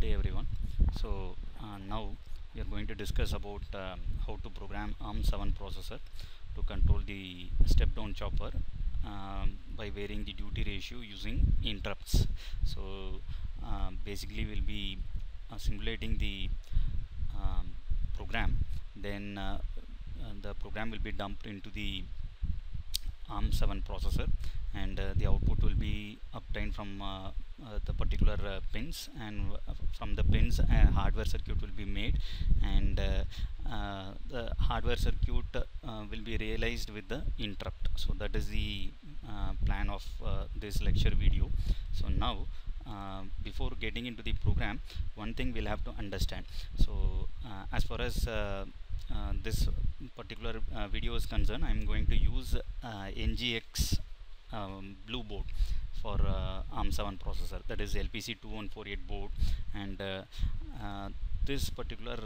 day everyone. Now we are going to discuss about how to program ARM7 processor to control the step down chopper by varying the duty ratio using interrupts. Basically we'll be simulating the program, then the program will be dumped into the ARM7 processor, and the output will be obtained from the particular pins, and from the pins a hardware circuit will be made, and the hardware circuit will be realized with the interrupt. So that is the plan of this lecture video. So now before getting into the program, one thing we'll have to understand. As far as this particular video is concerned, I am going to use NGX blue board for ARM7 processor, that is LPC2148 board, and this particular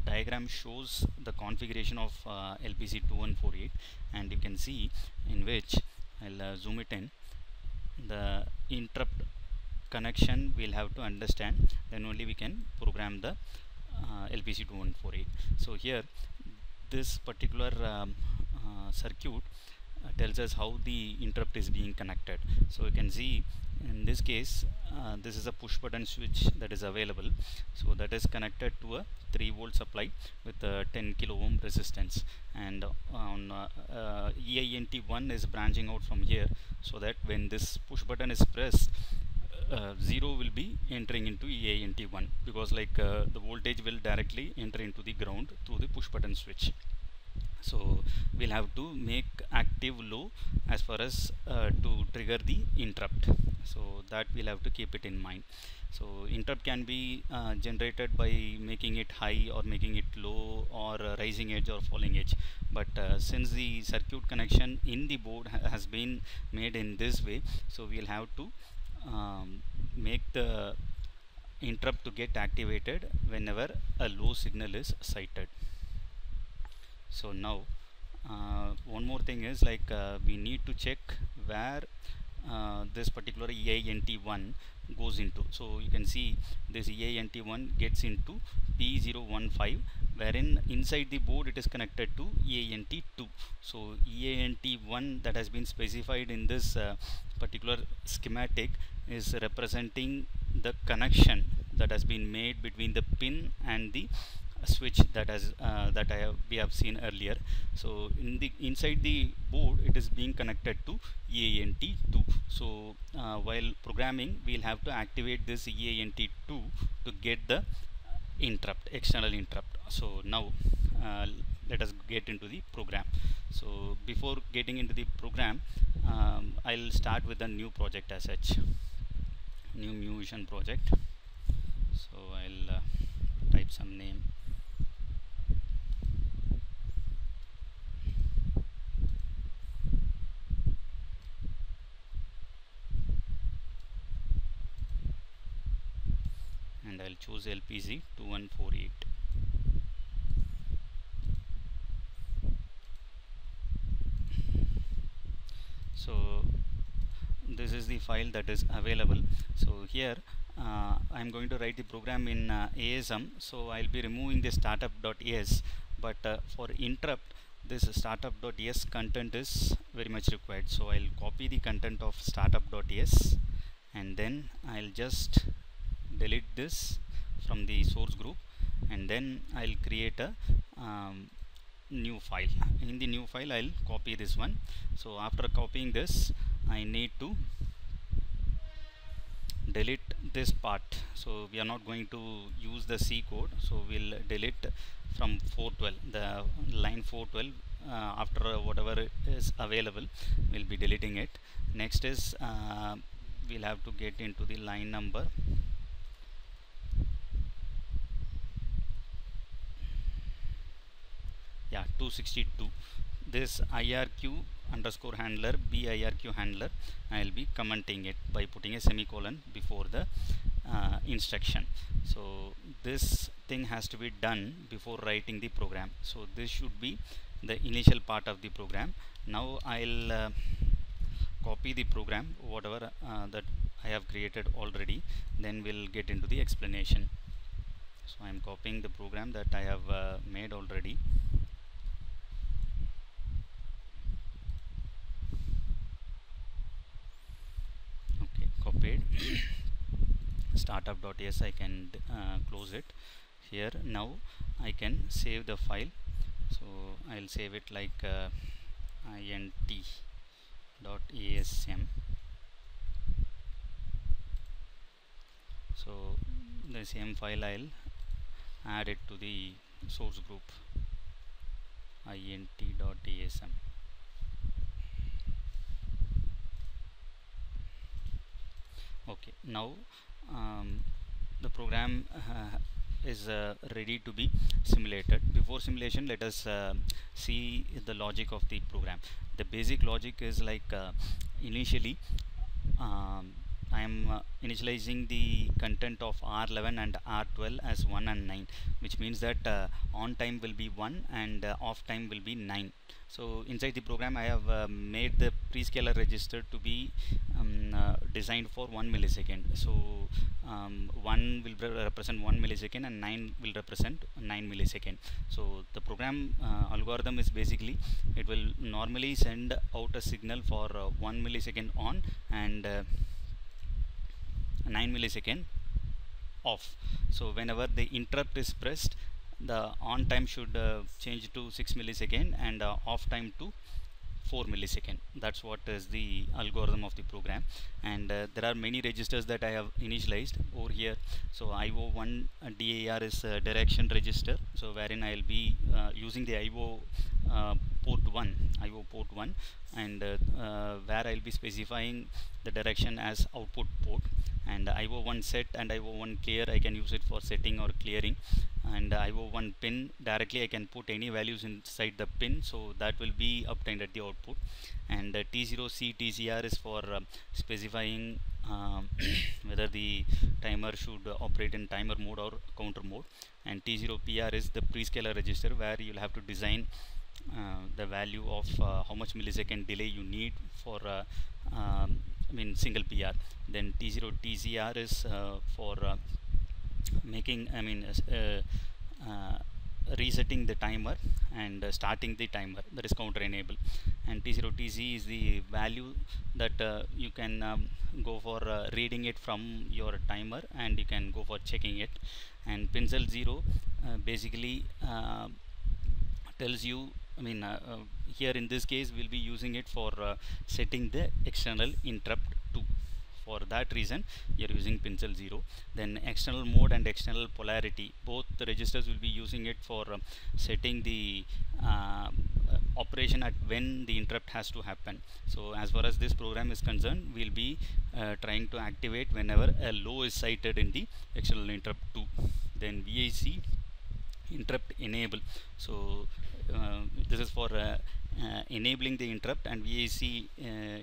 diagram shows the configuration of LPC2148, and you can see in which I'll zoom it in. The interrupt connection we'll have to understand, then only we can program the LPC2148. So here this particular circuit tells us how the interrupt is being connected. So you can see in this case this is a push button switch that is available. So that is connected to a 3-volt supply with a 10 kilo ohm resistance, and on EINT1 is branching out from here, so that when this push button is pressed, 0 will be entering into EINT1, because the voltage will directly enter into the ground through the push button switch. So we'll have to make active low as far as to trigger the interrupt, so that we'll have to keep it in mind. So interrupt can be generated by making it high or making it low, or rising edge or falling edge, but since the circuit connection in the board has been made in this way, so we'll have to make the interrupt to get activated whenever a low signal is sighted. So now one more thing is we need to check where this particular EINT1 goes into. So you can see this EINT1 gets into P015, wherein inside the board it is connected to EINT2. So EINT1 that has been specified in this particular schematic is representing the connection that has been made between the pin and the switch that we have seen earlier. So inside the board it is being connected to EINT2. So while programming, we'll have to activate this EINT2 to get the interrupt, external interrupt. So now let us get into the program. So before getting into the program, I'll start with a new project as such, new Muvision project. So I'll type some name. And I'll choose LPC2148. So this is the file that is available. So here I'm going to write the program in ASM, so I'll be removing the startup.s, but for interrupt, this startup.s content is very much required. So I'll copy the content of startup.s, and then I'll just delete this from the source group, and then I'll create a new file. In the new file I'll copy this one. So after copying this, I need to delete this part. So we are not going to use the C code, so we'll delete from 412, the line 412. After whatever is available, we'll be deleting it. Next is we'll have to get into the line number. Yeah, 262. This IRQ underscore handler, BIRQ handler, I will be commenting it by putting a semicolon before the instruction. So this thing has to be done before writing the program. So this should be the initial part of the program. Now I'll copy the program, whatever that I have created already. Then we'll get into the explanation. So I am copying the program that I have made already. Okay, copied. Startup.s, I can close it here. Now I can save the file. So I'll save it like int.asm. So the same file I'll add it to the source group int.asm. Okay, now the program is ready to be simulated. Before simulation, let us see the logic of the program. The basic logic is like initially I am initializing the content of R11 and R12 as 1 and 9, which means that on time will be 1 and off time will be 9. So inside the program I have made the prescaler register to be designed for 1 millisecond. So 1 will represent 1 millisecond and 9 will represent 9 millisecond. So the program algorithm is basically, it will normally send out a signal for 1 millisecond on and 9 millisecond off. So whenever the interrupt is pressed, the on time should change to 6 millisecond and off time to 4 millisecond. That's what is the algorithm of the program. And there are many registers that I have initialized over here. So IO1 DAR is a direction register, so wherein I will be using the IO port 1, and where I will be specifying the direction as output port, and IO1 set and IO1 clear, I can use it for setting or clearing. And IO1 pin, directly I can put any values inside the pin, so that will be obtained at the output. And T0C TCR is for specifying whether the timer should operate in timer mode or counter mode. And T0PR is the prescaler register, where you will have to design the value of how much millisecond delay you need for single PR. Then T0 TCR is for making resetting the timer and starting the timer, that is counter enable. And T0 TC is the value that you can go for reading it from your timer, and you can go for checking it. And Pincel 0 basically tells you, here in this case we'll be using it for setting the external interrupt to. For that reason you're using Pincel 0. Then external mode and external polarity, both the registers will be using it for setting the operation at when the interrupt has to happen. So as far as this program is concerned, we'll be trying to activate whenever a low is cited in the external interrupt 2. Then VIC interrupt enable, so this is for enabling the interrupt. And VIC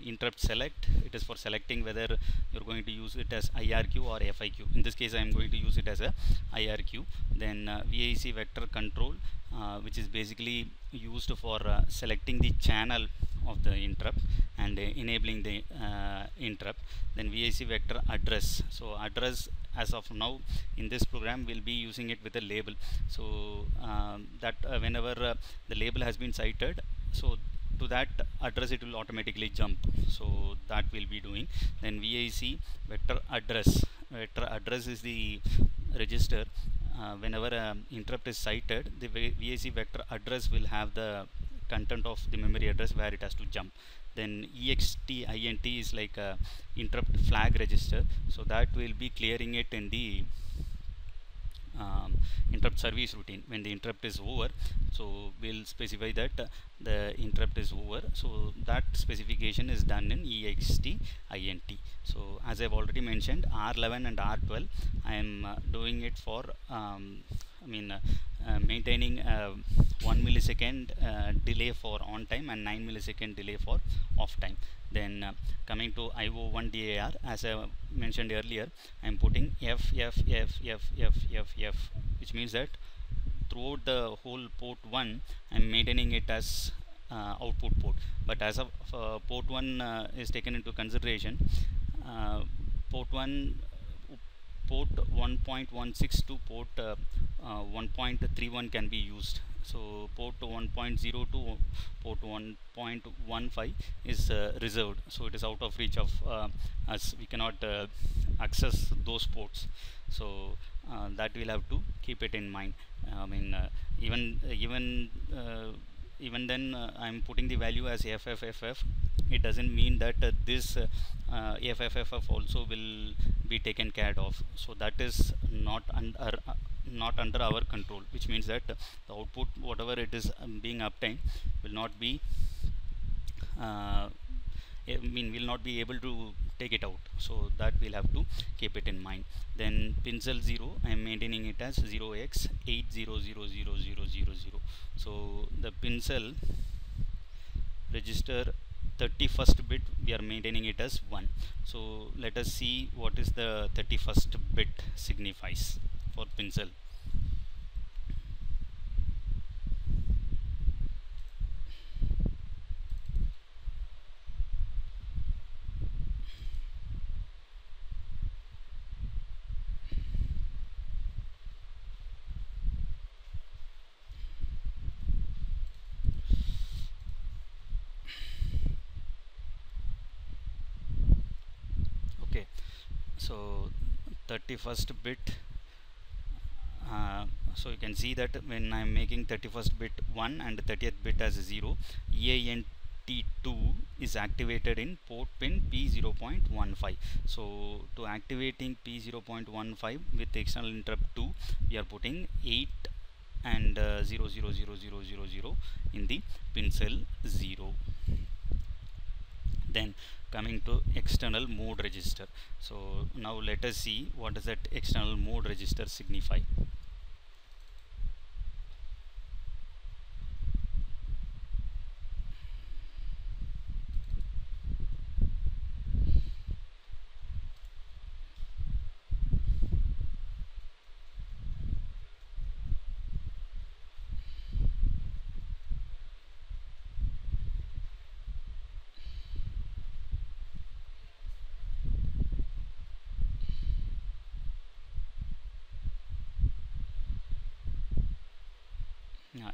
interrupt select, it is for selecting whether you're going to use it as IRQ or FIQ. In this case I am going to use it as a IRQ. Then VIC vector control, which is basically used for selecting the channel of the interrupt and enabling the interrupt. Then VIC vector address, so address as of now in this program we'll be using it with a label, so that whenever the label has been cited, so to that address it will automatically jump, so that we'll be doing. Then VIC vector address is the register whenever interrupt is cited, the VIC vector address will have the content of the memory address where it has to jump. Then EXT INT is like a interrupt flag register, so that will be clearing it in the interrupt service routine when the interrupt is over. So we'll specify that the interrupt is over, so that specification is done in EXT INT. So as I've already mentioned, R11 and R12 I am doing it for maintaining 1 millisecond delay for on time and 9 millisecond delay for off time. Then coming to IO1 DAR, as I mentioned earlier, I am putting F, which means that throughout the whole port 1 I am maintaining it as output port. But as of port 1 is taken into consideration, port 1 port 1.16 to port 1.31 can be used. So port 1.0 to port 1.15 is reserved, so it is out of reach of us. We cannot access those ports, so that we'll have to keep it in mind. I mean, even then, I'm putting the value as FFFF. It doesn't mean that this FFFF also will be taken care of. So that is not under our control, which means that the output, whatever it is being obtained, will not be will not be able to take it out. So that we'll have to keep it in mind. Then pin cell 0, I am maintaining it as 0x80000000. So the pin cell register 31st bit, we are maintaining it as 1. So let us see what is the 31st bit signifies for pin cell. Okay, so 31st bit, so you can see that when I am making 31st bit 1 and 30th bit as 0, EANT2 is activated in port pin P0.15. So to activating P0.15 with the external interrupt 2, we are putting 8 and 0000000 in the pin cell 0. Then coming to external mode register. So now let us see what does that external mode register signify.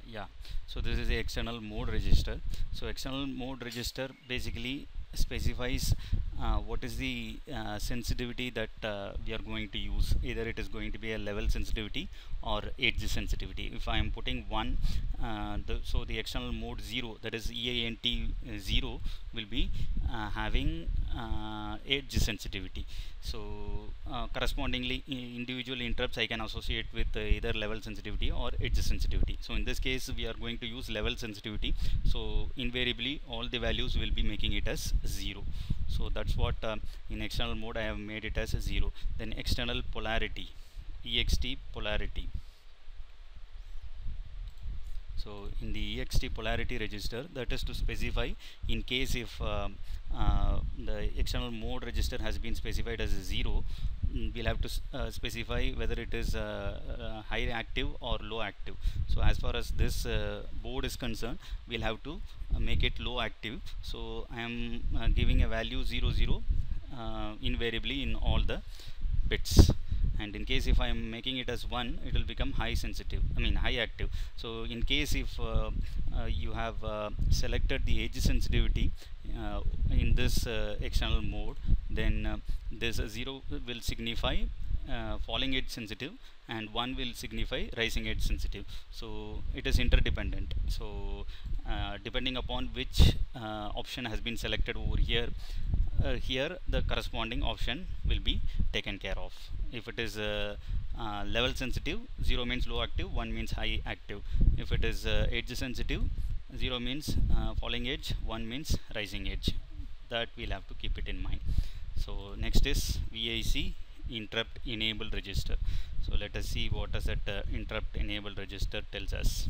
Yeah, so this is the external mode register. So external mode register basically specifies what is the sensitivity that we are going to use. Either it is going to be a level sensitivity or edge sensitivity. If I am putting 1, so the external mode 0, that is EANT 0, will be having edge sensitivity. So correspondingly, individual interrupts I can associate with either level sensitivity or edge sensitivity. So in this case we are going to use level sensitivity, so invariably all the values will be making it as 0. So that's what in external mode I have made it as 0. Then external polarity, EXT polarity. So in the EXT polarity register, that is to specify in case if the external mode register has been specified as a 0, we'll have to specify whether it is high active or low active. So as far as this board is concerned, we'll have to make it low active. So I am giving a value 00 invariably in all the bits. And in case if I am making it as 1, it will become high sensitive, high active. So in case if you have selected the edge sensitivity in this external mode, then this 0 will signify falling edge sensitive and 1 will signify rising edge sensitive. So it is interdependent. So depending upon which option has been selected over here, here the corresponding option will be taken care of. If it is level sensitive, 0 means low active, 1 means high active. If it is edge sensitive, 0 means falling edge, 1 means rising edge. That we'll have to keep it in mind. So next is VIC interrupt enable register. So let us see what does that interrupt enable register tells us.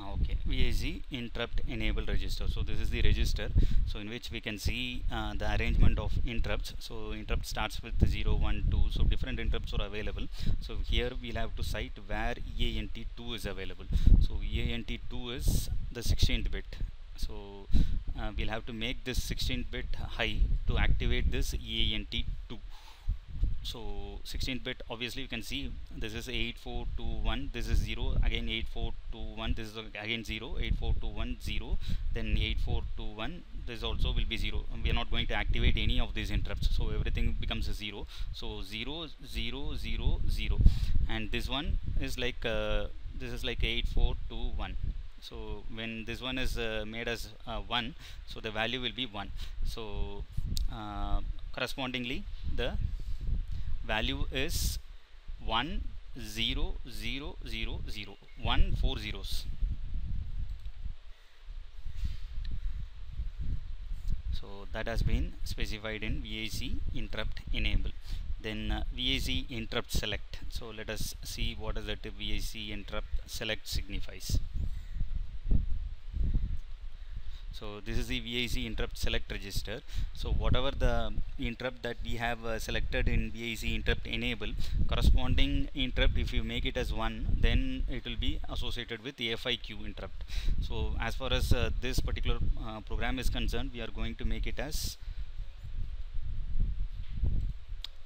Okay, VAC interrupt enable register. So this is the register, so in which we can see the arrangement of interrupts. So interrupt starts with 0, 1, 2, so different interrupts are available. So here we'll have to cite where EANT2 is available. So EANT2 is the 16th bit. So we'll have to make this 16th bit high to activate this EANT2. So 16th bit, obviously you can see this is 8421, this is 0, again 8421, this is again 0, 8421 0, then 8421, this also will be 0. We are not going to activate any of these interrupts, so everything becomes a 0. So 0 0 0 0, and this one is like this is like 8421. So when this one is made as 1, so the value will be 1. So correspondingly the value is 1 0 0 0 0, 1 4 zeros. So that has been specified in VAC interrupt enable. Then VAC interrupt select. So let us see what is that VAC interrupt select signifies. So this is the VAC interrupt select register. So whatever the interrupt that we have selected in VAC interrupt enable, corresponding interrupt, if you make it as 1, then it will be associated with FIQ interrupt. So as far as this particular program is concerned, we are going to make it as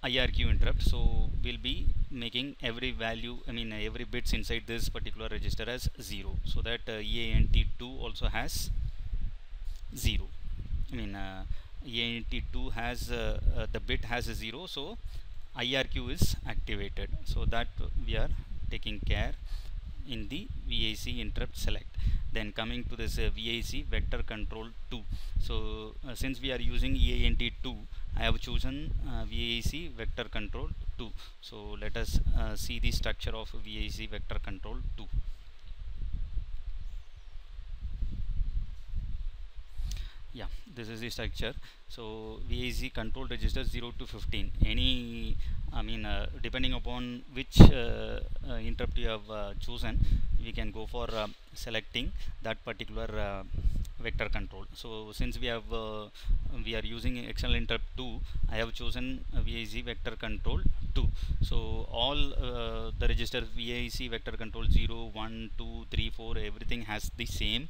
IRQ interrupt. So we'll be making every value, every bits inside this particular register as 0, so that EANT2 also has 0. EANT2 has the bit has a 0, so IRQ is activated. So that we are taking care in the VAC interrupt select. Then coming to this VAC vector control 2. So since we are using EANT2, I have chosen VAC vector control 2. So let us see the structure of VAC vector control 2. Yeah, this is the structure. So VAC control register 0 to 15. Any, depending upon which interrupt you have chosen, we can go for selecting that particular vector control. So since we are using external interrupt 2, I have chosen VAC vector control 2. So all the registers VAC vector control 0, 1, 2, 3, 4, everything has the same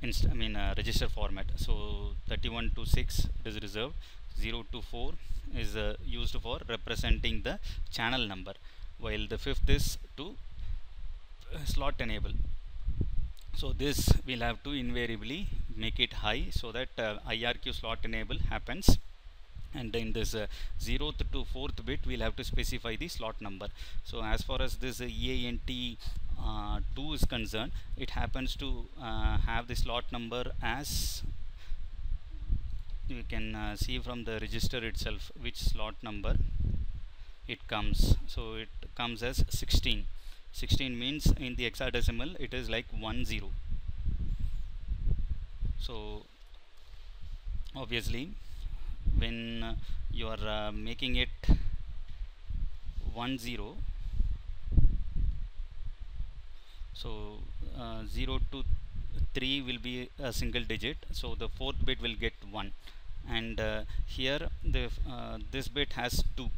register format. So 31 to 6 is reserved, 0 to 4 is used for representing the channel number, while the 5th is to slot enable. So this will have to invariably make it high, so that IRQ slot enable happens. And in this 0th to 4th bit, we'll have to specify the slot number. So as far as this EANT 2 is concerned, it happens to have the slot number as, you can see from the register itself which slot number it comes. So it comes as 16. 16 means in the hexadecimal it is like 10. So obviously when you are making it 10, so 0 to 3 will be a single digit, so the 4th bit will get 1, and here the this bit has 2.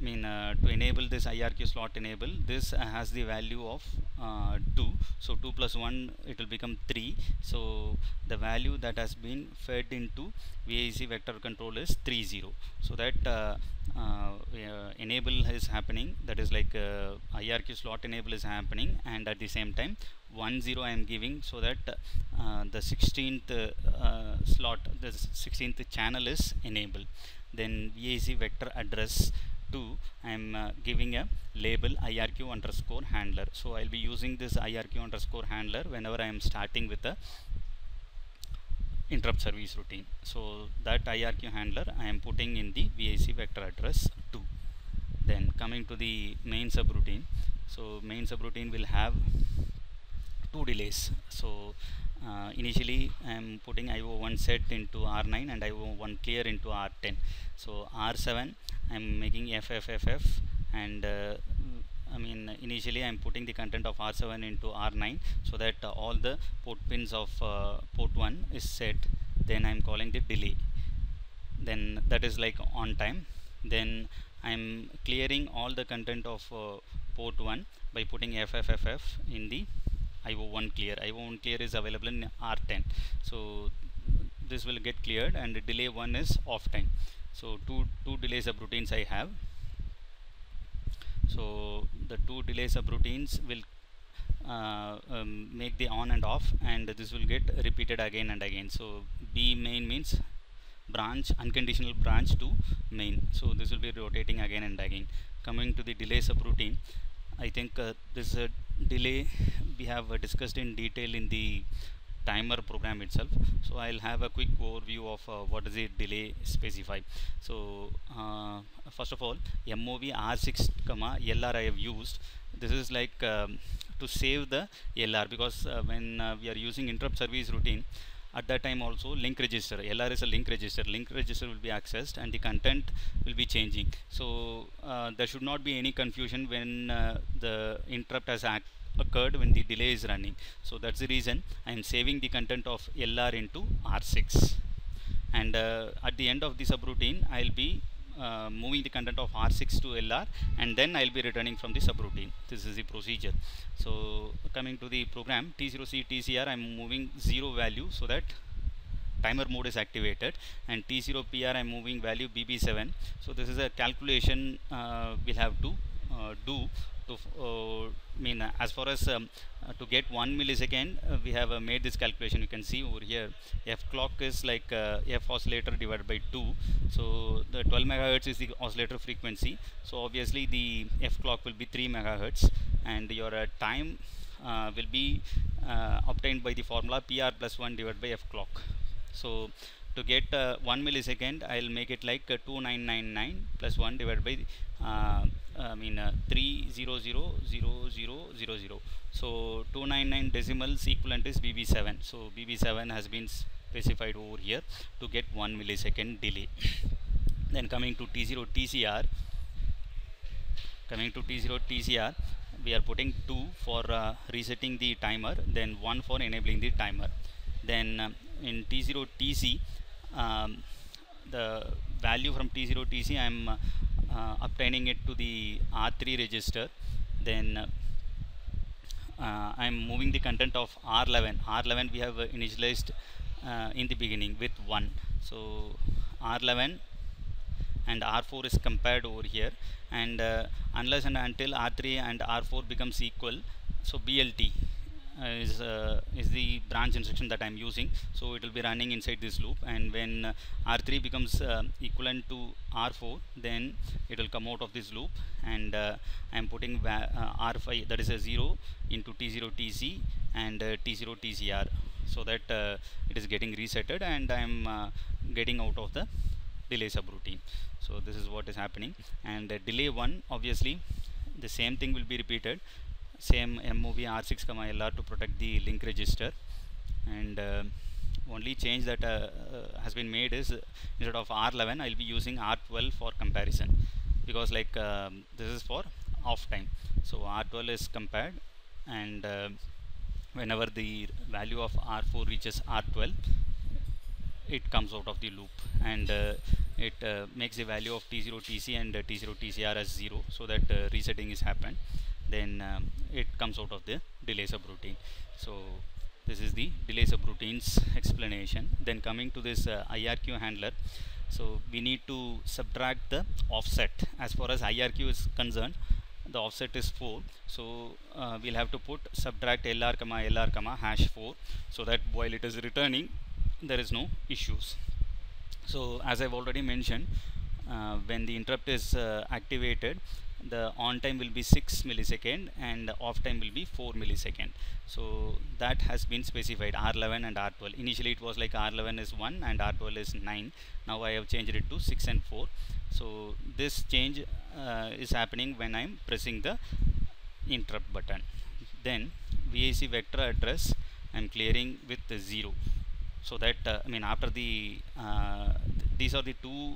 To enable this IRQ slot enable, this has the value of 2, so 2 plus 1, it will become 3. So the value that has been fed into VAC vector control is 30. So that enable is happening, that is like IRQ slot enable is happening, and at the same time 10 I am giving, so that the 16th slot, the 16th channel is enabled. Then VAC vector address 2, I am giving a label IRQ underscore handler. So I'll be using this IRQ underscore handler whenever I am starting with a interrupt service routine. So that IRQ handler I am putting in the VAC vector address 2. Then coming to the main subroutine. So main subroutine will have 2 delays. So initially I am putting IO1 set into R9 and IO1 clear into R10. So R7 I am making FFFF, and initially I'm putting the content of R7 into R9 so that all the port pins of port 1 is set. Then I'm calling the delay, then that is like on time. Then I'm clearing all the content of port 1 by putting FFFF in the IO1 clear. IO1 clear is available in R10, so this will get cleared, and the delay 1 is off time. So two delay subroutines I have. So the two delay subroutines will make the on and off, and this will get repeated again and again. So B main means branch, unconditional branch to main, so this will be rotating again and again. Coming to the delay subroutine, I think this delay we have discussed in detail in the timer program itself, so I'll have a quick overview of what is the delay specify. So first of all, MOV R6 LR I have used. This is like to save the LR, because when we are using interrupt service routine, at that time also link register, LR is a link register will be accessed and the content will be changing. So there should not be any confusion when the interrupt has occurred when the delay is running. So that's the reason I am saving the content of LR into R6, and at the end of the subroutine I'll be moving the content of R6 to LR, and then I'll be returning from the subroutine. This is the procedure. So coming to the program, T0C TCR, I'm moving 0 value so that timer mode is activated, and T0PR I'm moving value BB7. So this is a calculation we'll have to do to as far as to get 1 millisecond, we have made this calculation. You can see over here f clock is like f oscillator divided by 2. So the 12 megahertz is the oscillator frequency, so obviously the f clock will be 3 megahertz, and your time will be obtained by the formula PR plus 1 divided by f clock. So to get 1 millisecond, I'll make it like 2999 plus 1 divided by 3000000. So 299 decimals equivalent is BB7. So BB7 has been specified over here to get 1 millisecond delay. Then coming to T0 TCR, we are putting 2 for resetting the timer, then 1 for enabling the timer. Then in T0 TC, the value from T0 TC I am obtaining it to the R3 register. Then I am moving the content of R11 we have initialized in the beginning with 1. So R11 and R4 is compared over here, and unless and until R3 and R4 becomes equal, so BLT is the branch instruction that I am using, so it will be running inside this loop, and when R3 becomes equivalent to R4, then it will come out of this loop, and I am putting R5, that is a 0 into T0 TC and T0 TCR, so that it is getting resetted, and I am getting out of the delay subroutine. So this is what is happening. And delay 1, obviously the same thing will be repeated, same MOV R6 LR to protect the link register, and only change that has been made is instead of R11 I'll be using R12 for comparison, because like this is for off time. So R12 is compared, and whenever the value of R4 reaches R12, it comes out of the loop, and it makes the value of T0 TC and T0 TCR as 0, so that resetting is happened. Then it comes out of the delay subroutine. So this is the delay subroutines explanation. Then coming to this IRQ handler, so we need to subtract the offset. As far as IRQ is concerned, the offset is 4, so we'll have to put subtract LR, #4, so that while it is returning there is no issues. So as I've already mentioned, when the interrupt is activated, the on time will be 6 millisecond and off time will be 4 millisecond. So that has been specified, R11 and R12. Initially it was like R11 is 1 and R12 is 9. Now I have changed it to 6 and 4. So this change is happening when I am pressing the interrupt button. Then VAC vector address I am clearing with 0, so that after the these are the two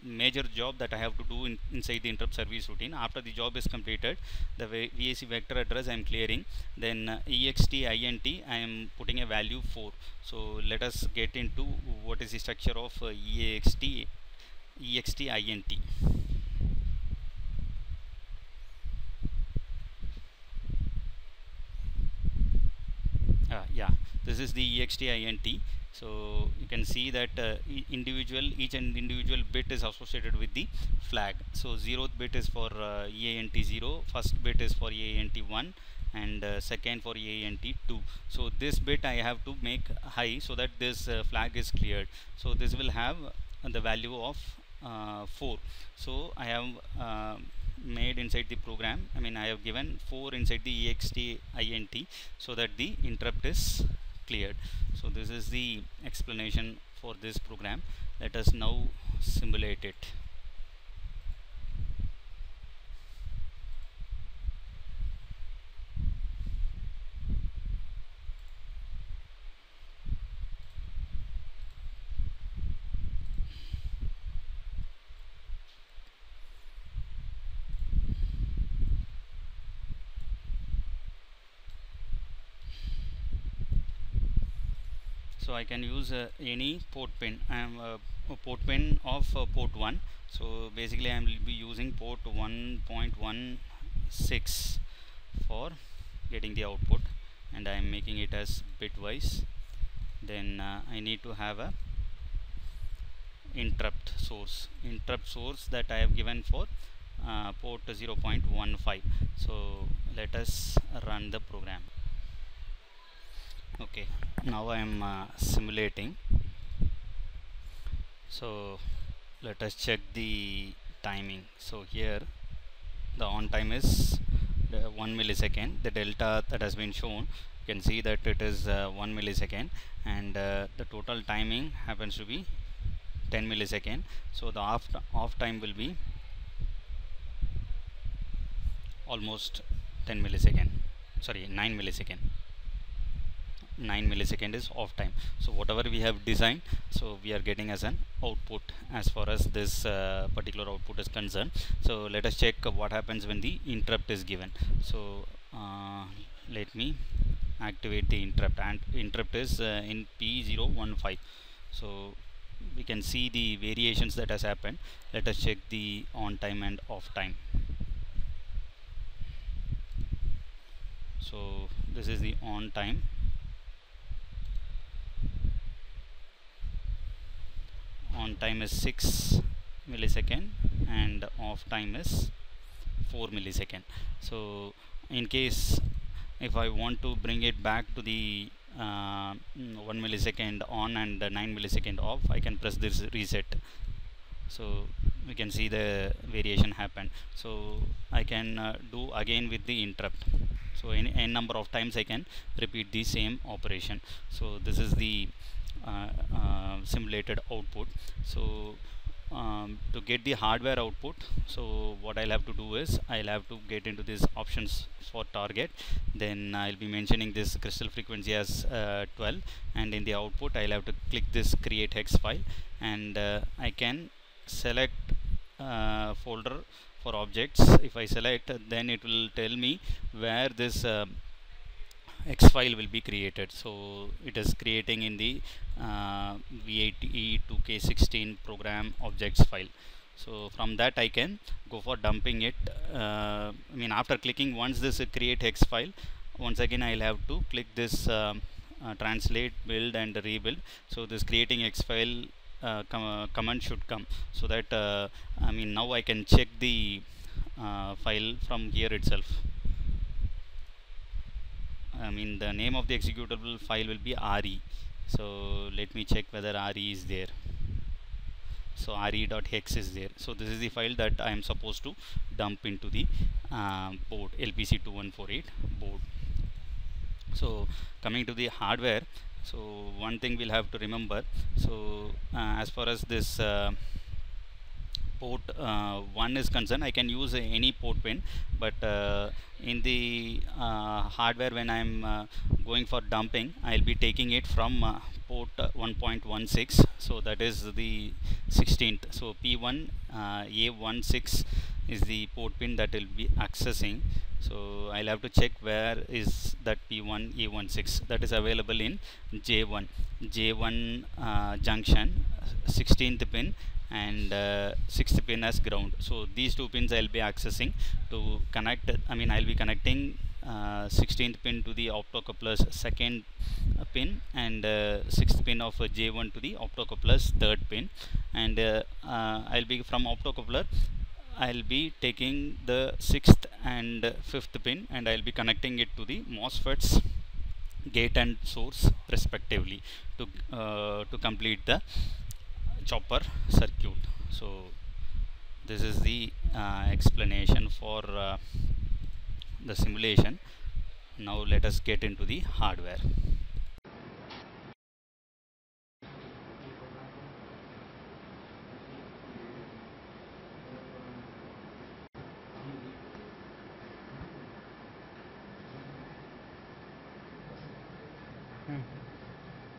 major job that I have to do inside the interrupt service routine. After the job is completed, the VAC vector address I am clearing, then EXTINT I am putting a value 4. So let us get into what is the structure of EXTINT. Yeah, this is the EXTINT. So you can see that each and individual bit is associated with the flag. So 0th bit is for EANT 0, first bit is for EANT 1, and second for EANT 2. So this bit I have to make high so that this flag is cleared. So this will have the value of 4. So I have made inside the program, I have given 4 inside the EXTINT so that the interrupt is cleared. So this is the explanation for this program. Let us now simulate it. So I can use any port pin. I am a port pin of port 1. So basically I will be using port 1.16 for getting the output, and I am making it as bitwise. Then I need to have a interrupt source that I have given for port 0.15. So let us run the program. Okay, now I am simulating. So let us check the timing. So here the on time is 1 millisecond. The delta that has been shown, you can see that it is 1 millisecond, and the total timing happens to be 10 millisecond. So the off time will be almost 10 millisecond, sorry, 9 millisecond. 9 millisecond is off time. So whatever we have designed, so we are getting as an output as far as this particular output is concerned. So let us check what happens when the interrupt is given. So let me activate the interrupt, and interrupt is in P015. So we can see the variations that has happened. Let us check the on time and off time. So this is the on time. On time is 6 millisecond and off time is 4 millisecond. So in case if I want to bring it back to the 1 millisecond on and 9 millisecond off, I can press this reset. So we can see the variation happen. So I can do again with the interrupt. So in n number of times I can repeat the same operation. So this is the simulated output. So to get the hardware output, so what I'll have to do is I'll have to get into these options for target, then I'll be mentioning this crystal frequency as 12, and in the output I'll have to click this create hex file, and I can select folder for objects. If I select, then it will tell me where this X file will be created. So it is creating in the VAT2K16 program objects file. So from that I can go for dumping it. After clicking once this create hex file, once again I'll have to click this translate, build and rebuild. So this creating hex file command should come, so that now I can check the file from here itself. The name of the executable file will be RE. So let me check whether RE is there. So re.hex is there. So this is the file that I am supposed to dump into the board, LPC2148 board. So coming to the hardware, so one thing we'll have to remember. So as far as this port 1 is concerned, I can use any port pin, but in the hardware, when I'm going for dumping, I'll be taking it from port 1.16, so that is the 16th. So P1 A16 is the port pin that will be accessing. So I'll have to check where is that P1 A16 that is available in J1 junction, 16th pin, and 6th pin as ground. So these two pins I'll be accessing to connect. I'll be connecting 16th pin to the optocoupler's second pin, and 6th pin of J1 to the optocoupler's third pin, and I'll be from optocoupler, I'll be taking the 6th and 5th pin, and I'll be connecting it to the MOSFET's gate and source respectively to complete the chopper circuit. So this is the explanation for the simulation. Now let us get into the hardware.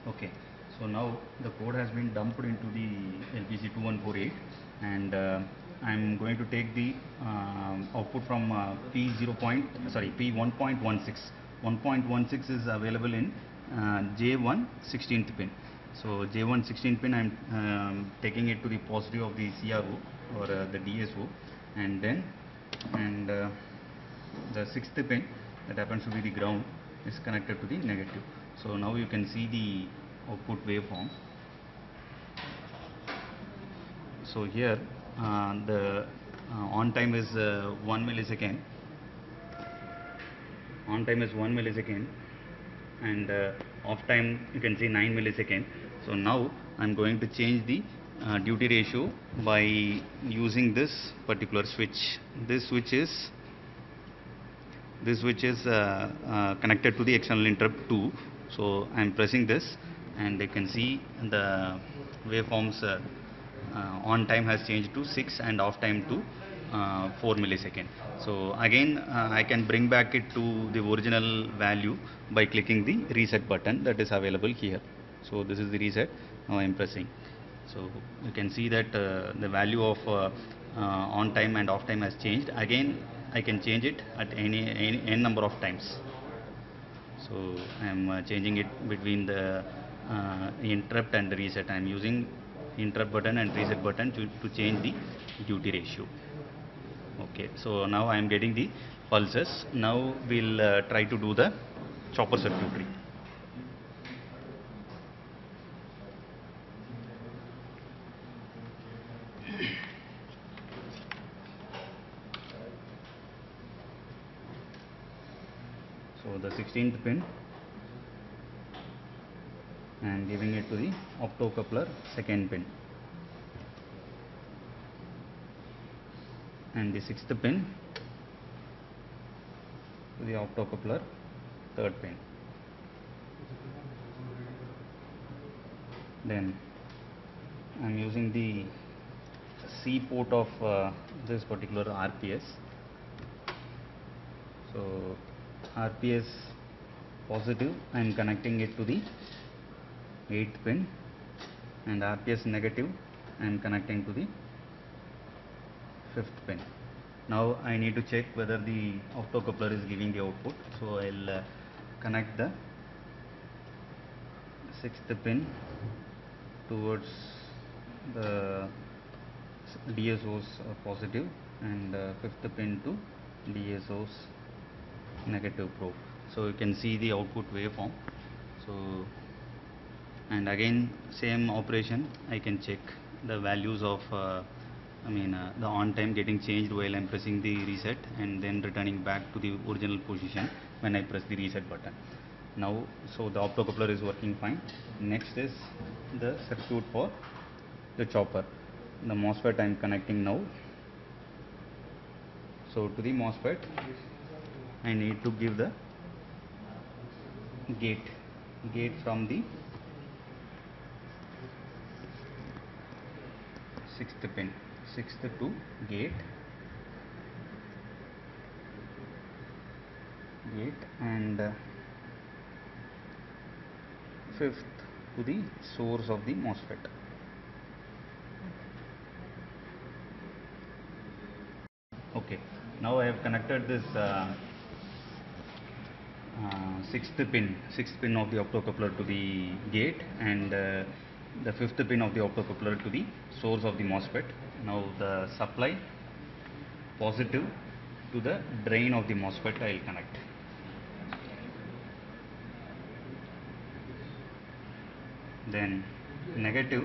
Okay, so now the code has been dumped into the LPC2148, and I'm going to take the output from P1.16. 1.16 is available in J1 16th pin. So J1 16th pin, I'm taking it to the positive of the CRO, or the DSO, and then the 6th pin, that happens to be the ground, is connected to the negative. So now you can see the output waveform. So here the on time is 1 millisecond. On time is 1 millisecond, and off time you can see 9 millisecond. So now I'm going to change the duty ratio by using this particular switch. This switch is connected to the external interrupt 2. So I'm pressing this, and you can see the waveforms. On time has changed to 6 and off time to 4 millisecond. So again I can bring back it to the original value by clicking the reset button that is available here. So this is the reset. Now I am pressing. So you can see that the value of on time and off time has changed. Again I can change it at any n number of times. So I am changing it between the interrupt and the reset. I am using interrupt button and reset button to change the duty ratio. Okay, so now I am getting the pulses. Now we'll try to do the chopper circuitry. So the 16th pin, and giving it to the optocoupler second pin, and the 6th pin to the optocoupler third pin. Then I am using the C port of this particular RPS. So RPS positive, I am connecting it to the 8th pin, and RPS negative, I am connecting to the 5th pin. Now I need to check whether the optocoupler is giving the output. So I'll connect the 6th pin towards the DSO's positive, and 5th pin to DSO's negative probe. So you can see the output waveform. So, and again same operation, I can check the values of the on time getting changed while I'm pressing the reset, and then returning back to the original position when I press the reset button. Now, so the optocoupler is working fine. Next is the circuit for the chopper. The MOSFET I am connecting now. So to the MOSFET I need to give the gate from the 6th pin. sixth to gate, and fifth to the source of the MOSFET. Okay, now I have connected this sixth pin of the optocoupler to the gate, and the fifth pin of the optocoupler to the source of the MOSFET. Now the supply positive to the drain of the MOSFET I will connect. Then negative,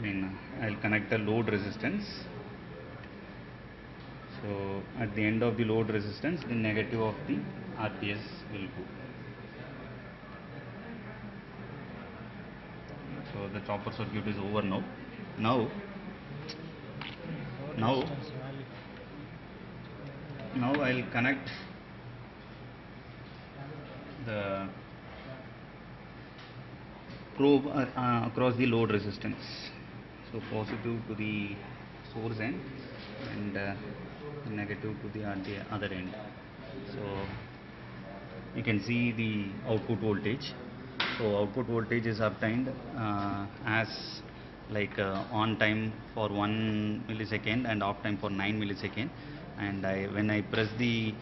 I will connect the load resistance. So at the end of the load resistance, the negative of the RPS will go. So the chopper circuit is over now. Now I will connect the probe across the load resistance. So positive to the source end, and negative to the other end. So you can see the output voltage. So output voltage is obtained as like on time for 1 millisecond and off time for 9 millisecond. And when I press the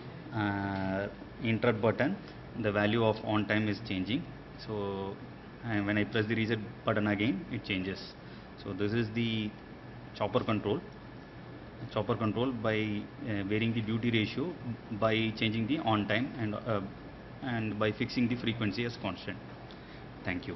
interrupt button, the value of on time is changing. So when I press the reset button again, it changes. So this is the chopper control by varying the duty ratio, by changing the on time, and by fixing the frequency as constant. Thank you.